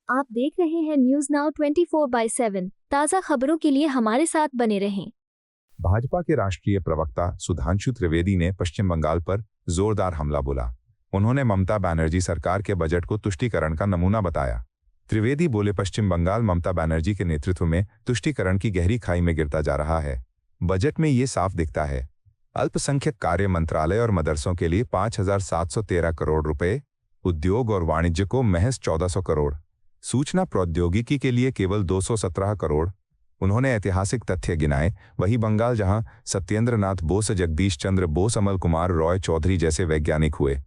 आप देख रहे हैं न्यूज नाउ 24/7 ताज़ा खबरों के लिए हमारे साथ बने रहें। भाजपा के राष्ट्रीय प्रवक्ता सुधांशु त्रिवेदी ने पश्चिम बंगाल पर जोरदार हमला बोला। उन्होंने ममता बनर्जी सरकार के बजट को तुष्टीकरण का नमूना बताया। त्रिवेदी बोले, पश्चिम बंगाल ममता बनर्जी के नेतृत्व में तुष्टीकरण की गहरी खाई में गिरता जा रहा है। बजट में ये साफ दिखता है। अल्पसंख्यक कार्य मंत्रालय और मदरसों के लिए 5,713 करोड़ रुपए, उद्योग और वाणिज्य को महज 1,400 करोड़, सूचना प्रौद्योगिकी के लिए केवल 217 करोड़। उन्होंने ऐतिहासिक तथ्य गिनाए। वही बंगाल जहां सत्येंद्र नाथ बोस, जगदीश चंद्र बोस, अमल कुमार रॉय चौधरी जैसे वैज्ञानिक हुए,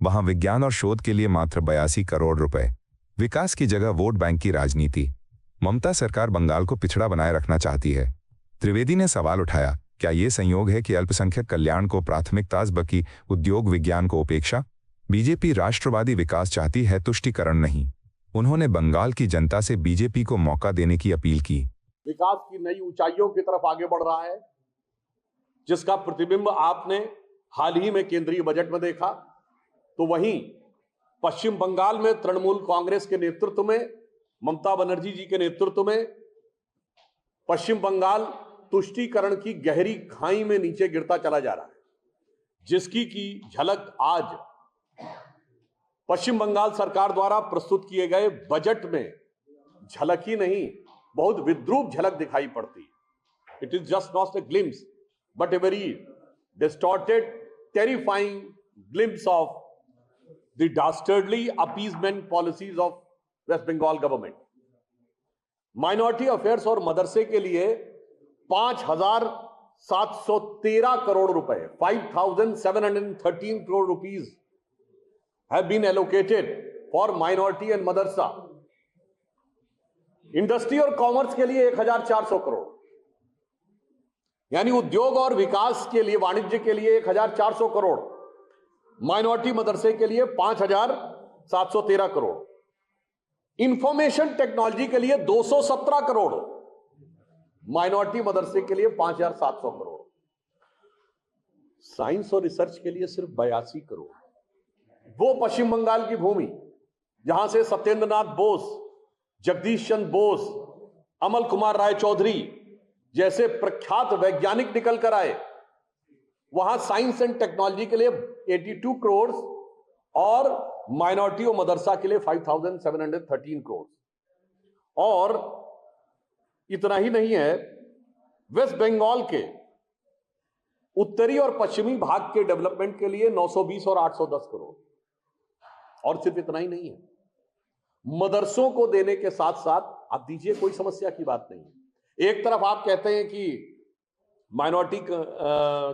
वहां विज्ञान और शोध के लिए मात्र 82 करोड़ रुपए। विकास की जगह वोट बैंक की राजनीति। ममता सरकार बंगाल को पिछड़ा बनाए रखना चाहती है। त्रिवेदी ने सवाल उठाया, क्या ये संयोग है कि अल्पसंख्यक कल्याण को प्राथमिकता बल्कि उद्योग विज्ञान को उपेक्षा? बीजेपी राष्ट्रवादी विकास चाहती है, तुष्टीकरण नहीं। उन्होंने बंगाल की जनता से बीजेपी को मौका देने की अपील की। विकास की नई ऊंचाइयों की तरफ आगे बढ़ रहा है, जिसका प्रतिबिंब आपने हाल ही में केंद्रीय बजट में देखा। तो वहीं पश्चिम बंगाल में तृणमूल कांग्रेस के नेतृत्व में, ममता बनर्जी जी के नेतृत्व में पश्चिम बंगाल तुष्टीकरण की गहरी खाई में नीचे गिरता चला जा रहा है, जिसकी की झलक आज पश्चिम बंगाल सरकार द्वारा प्रस्तुत किए गए बजट में झलक ही नहीं, बहुत विद्रूप झलक दिखाई पड़ती है। It is just not a glimpse but a very distorted, terrifying glimpse of the dastardly appeasement policies of West Bengal government. Minority affairs और मदरसे के लिए 5,713 करोड़ रुपए, 5,713 crore rupees have been allocated for minority and madrasa. Industry और कॉमर्स के लिए 1,400 करोड़, यानी उद्योग और विकास के लिए, वाणिज्य के लिए 1,400 करोड़, माइनॉरिटी मदरसे के लिए 5,713 करोड़, इंफॉर्मेशन टेक्नोलॉजी के लिए 217 करोड़, माइनॉरिटी मदरसे के लिए 5,700 करोड़, साइंस और रिसर्च के लिए सिर्फ 82 करोड़। वो पश्चिम बंगाल की भूमि जहां से सत्येंद्र नाथ बोस, जगदीश चंद्र बोस, अमल कुमार राय चौधरी जैसे प्रख्यात वैज्ञानिक निकल कर आए, वहां साइंस एंड टेक्नोलॉजी के लिए 82 करोड़ और माइनॉरिटी और मदरसा के लिए 5,713 करोड़। और इतना ही नहीं है, वेस्ट बंगाल के उत्तरी और पश्चिमी भाग के डेवलपमेंट के लिए 920 और 810 करोड़। और सिर्फ इतना ही नहीं है, मदरसों को देने के साथ साथ आप दीजिए, कोई समस्या की बात नहीं है। एक तरफ आप कहते हैं कि माइनॉरिटी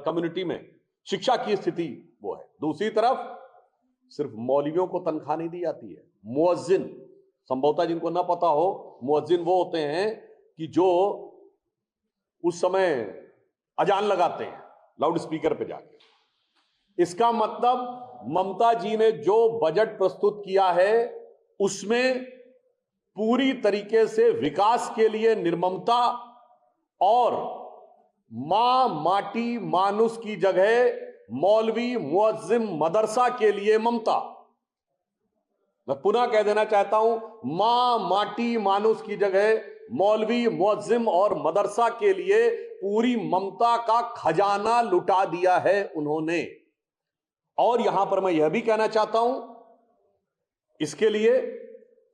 कम्युनिटी में शिक्षा की स्थिति वो है, दूसरी तरफ सिर्फ मौलवियों को तनख्वाह नहीं दी जाती है। मुअज्जिन, संभवतः जिनको ना पता हो, मुअज्जिन वो होते हैं कि जो उस समय अजान लगाते हैं लाउड स्पीकर पे जाके। इसका मतलब ममता जी ने जो बजट प्रस्तुत किया है उसमें पूरी तरीके से विकास के लिए निर्ममता और मां माटी मानुस की जगह मौलवी मुअज्जिम मदरसा के लिए ममता। मैं पुनः कह देना चाहता हूं, मां माटी मानुस की जगह मौलवी मुअज्जिम और मदरसा के लिए पूरी ममता का खजाना लुटा दिया है उन्होंने। और यहां पर मैं यह भी कहना चाहता हूं, इसके लिए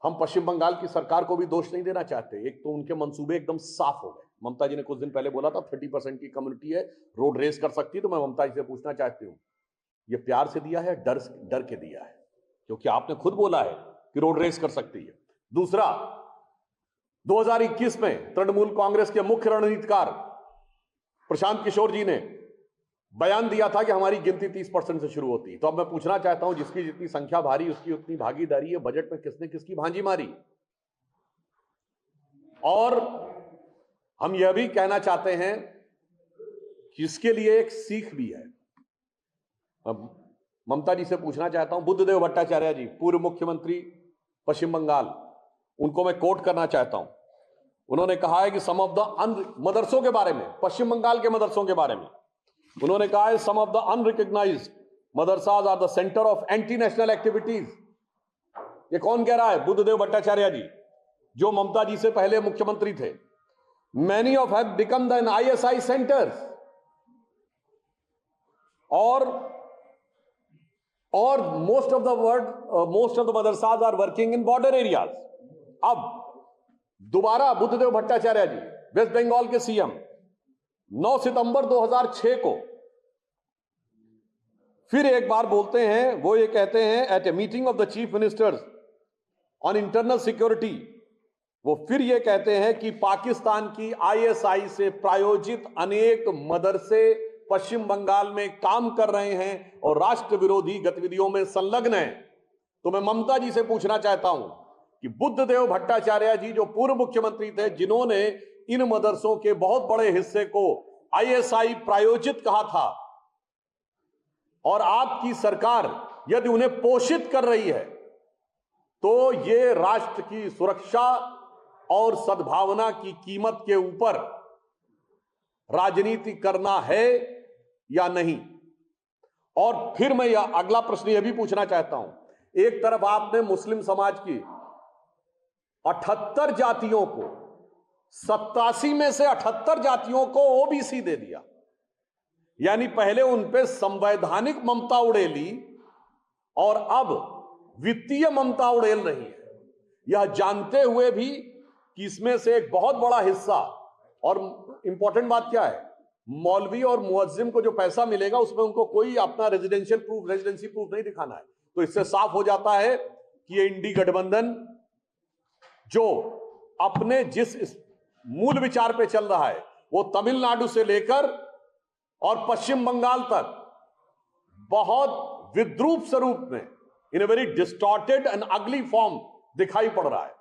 हम पश्चिम बंगाल की सरकार को भी दोष नहीं देना चाहते। एक तो उनके मंसूबे एकदम साफ हो गए। ममता जी ने कुछ दिन पहले बोला था 30% की कम्युनिटी है, रोड रेस कर सकती है। तो मैं ममता जी से पूछना चाहती हूं, यह प्यार से दिया है, डर के दिया है? क्योंकि आपने खुद बोला है कि रोड रेस कर सकती है। दूसरा, 2021 में तृणमूल कांग्रेस के मुख्य रणनीतिकार प्रशांत किशोर जी ने बयान दिया था कि हमारी गिनती 30% से शुरू होती है। तो अब मैं पूछना चाहता हूं, जिसकी जितनी संख्या भारी उसकी उतनी भागीदारी है। बजट में किसने किसकी भांजी मारी? और हम यह भी कहना चाहते हैं कि इसके लिए एक सीख भी है। ममता जी से पूछना चाहता हूं, बुद्धदेव भट्टाचार्य जी, पूर्व मुख्यमंत्री पश्चिम बंगाल, उनको मैं कोट करना चाहता हूं। उन्होंने कहा है कि सम ऑफ द मदरसों के बारे में, पश्चिम बंगाल के मदरसों के बारे में उन्होंने कहा है, some of the unrecognised madrasas are the centre of anti national activities ये कौन कह रहा है? बुद्धदेव भट्टाचार्य जी, जो ममता जी से पहले मुख्यमंत्री थे। Many of have become the ISI centres, और most of the madrasas are working in border areas. अब दोबारा बुद्धदेव भट्टाचार्य जी, वेस्ट बंगाल के CM, 9 सितंबर 2006 को फिर एक बार बोलते हैं। वो ये कहते हैं, at a meeting of the chief ministers on internal security, वो फिर ये कहते हैं कि पाकिस्तान की ISI से प्रायोजित अनेक मदरसे पश्चिम बंगाल में काम कर रहे हैं और राष्ट्र विरोधी गतिविधियों में संलग्न हैं। तो मैं ममता जी से पूछना चाहता हूं कि बुद्धदेव भट्टाचार्य जी, जो पूर्व मुख्यमंत्री थे, जिन्होंने इन मदरसों के बहुत बड़े हिस्से को ISI प्रायोजित कहा था, और आपकी सरकार यदि उन्हें पोषित कर रही है, तो ये राष्ट्र की सुरक्षा और सद्भावना की कीमत के ऊपर राजनीति करना है या नहीं। और फिर मैं यह अगला प्रश्न यह भी पूछना चाहता हूं, एक तरफ आपने मुस्लिम समाज की 78 जातियों को, 87 में से 78 जातियों को OBC दे दिया, यानी पहले उन पे संवैधानिक ममता उड़ेली और अब वित्तीय ममता उड़ेल रही है, यह जानते हुए भी कि इसमें से एक बहुत बड़ा हिस्सा, और इंपॉर्टेंट बात क्या है, मौलवी और मुअज्जिम को जो पैसा मिलेगा उसमें उनको कोई अपना रेजिडेंसी प्रूफ नहीं दिखाना है। तो इससे साफ हो जाता है कि ये इंडी गठबंधन जो अपने जिस मूल विचार पे चल रहा है, वो तमिलनाडु से लेकर और पश्चिम बंगाल तक बहुत विद्रूप स्वरूप में, इन ए वेरी डिस्टॉर्टेड एंड अगली फॉर्म दिखाई पड़ रहा है।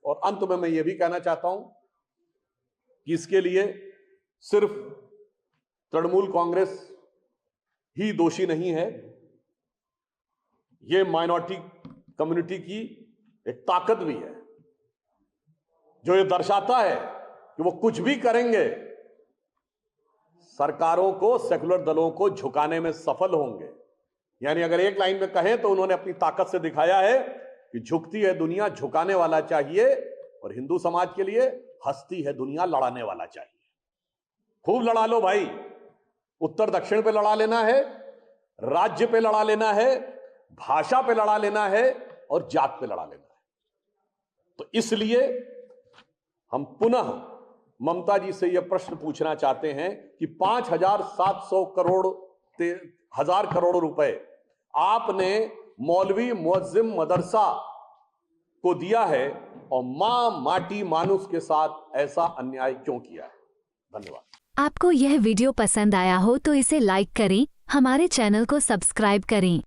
और अंत में मैं ये भी कहना चाहता हूं कि इसके लिए सिर्फ तृणमूल कांग्रेस ही दोषी नहीं है, ये माइनॉरिटी कम्युनिटी की एक ताकत भी है, जो ये दर्शाता है कि वो कुछ भी करेंगे, सरकारों को, सेकुलर दलों को झुकाने में सफल होंगे। यानी अगर एक लाइन में कहें तो उन्होंने अपनी ताकत से दिखाया है कि झुकती है दुनिया, झुकाने वाला चाहिए, और हिंदू समाज के लिए हंसती है दुनिया, लड़ाने वाला चाहिए। खूब लड़ा लो भाई, उत्तर दक्षिण पे लड़ा लेना है, राज्य पे लड़ा लेना है, भाषा पे लड़ा लेना है, और जात पे लड़ा लेना है। तो इसलिए हम पुनः ममता जी से यह प्रश्न पूछना चाहते हैं कि 5,700 करोड़ रुपए आपने मौलवी मुअज्जिम मदरसा को दिया है, और मां माटी मानुस के साथ ऐसा अन्याय क्यों किया है? धन्यवाद। आपको यह वीडियो पसंद आया हो तो इसे लाइक करें, हमारे चैनल को सब्सक्राइब करें।